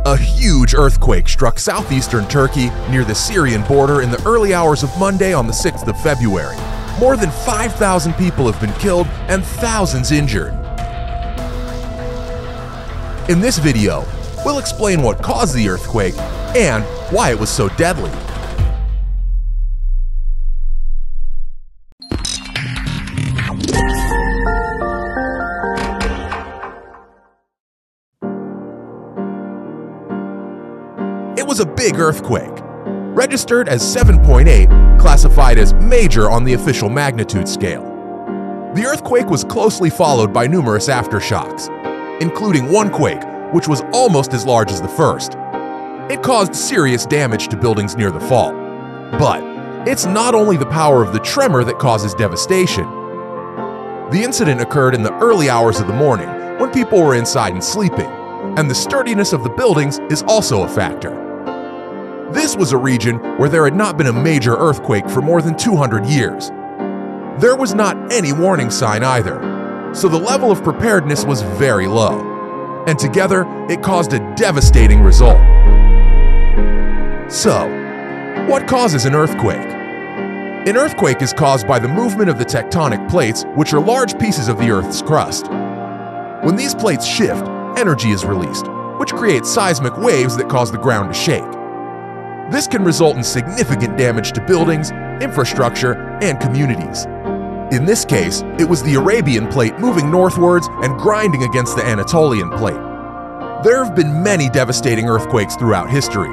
A huge earthquake struck southeastern Turkey near the Syrian border in the early hours of Monday on the 6th of February. More than 5,000 people have been killed and thousands injured. In this video, we'll explain what caused the earthquake and why it was so deadly. It was a big earthquake, registered as 7.8, classified as major on the official magnitude scale. The earthquake was closely followed by numerous aftershocks, including one quake, which was almost as large as the first. It caused serious damage to buildings near the fault. But it's not only the power of the tremor that causes devastation. The incident occurred in the early hours of the morning when people were inside and sleeping, and the sturdiness of the buildings is also a factor. This was a region where there had not been a major earthquake for more than 200 years. There was not any warning sign either, so the level of preparedness was very low, and together it caused a devastating result. So, what causes an earthquake? An earthquake is caused by the movement of the tectonic plates, which are large pieces of the Earth's crust. When these plates shift, energy is released, which creates seismic waves that cause the ground to shake. This can result in significant damage to buildings, infrastructure, and communities. In this case, it was the Arabian plate moving northwards and grinding against the Anatolian plate. There have been many devastating earthquakes throughout history.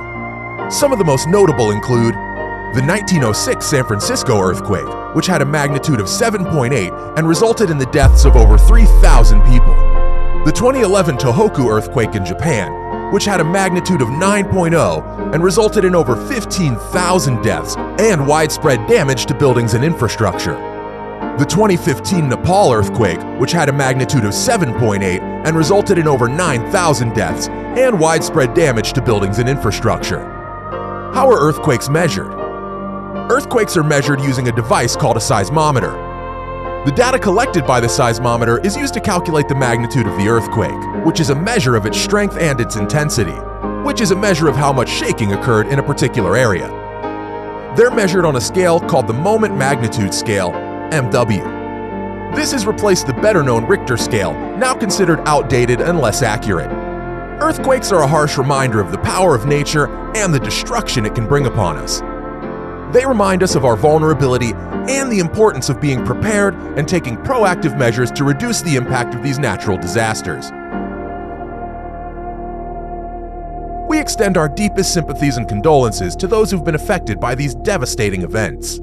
Some of the most notable include the 1906 San Francisco earthquake, which had a magnitude of 7.8 and resulted in the deaths of over 3,000 people. The 2011 Tohoku earthquake in Japan, which had a magnitude of 9.0 and resulted in over 15,000 deaths and widespread damage to buildings and infrastructure. The 2015 Nepal earthquake, which had a magnitude of 7.8 and resulted in over 9,000 deaths and widespread damage to buildings and infrastructure. How are earthquakes measured? Earthquakes are measured using a device called a seismometer. The data collected by the seismometer is used to calculate the magnitude of the earthquake, which is a measure of its strength and its intensity, which is a measure of how much shaking occurred in a particular area. They're measured on a scale called the Moment Magnitude Scale, MW. This has replaced the better-known Richter scale, now considered outdated and less accurate. Earthquakes are a harsh reminder of the power of nature and the destruction it can bring upon us. They remind us of our vulnerability and the importance of being prepared and taking proactive measures to reduce the impact of these natural disasters. We extend our deepest sympathies and condolences to those who've been affected by these devastating events.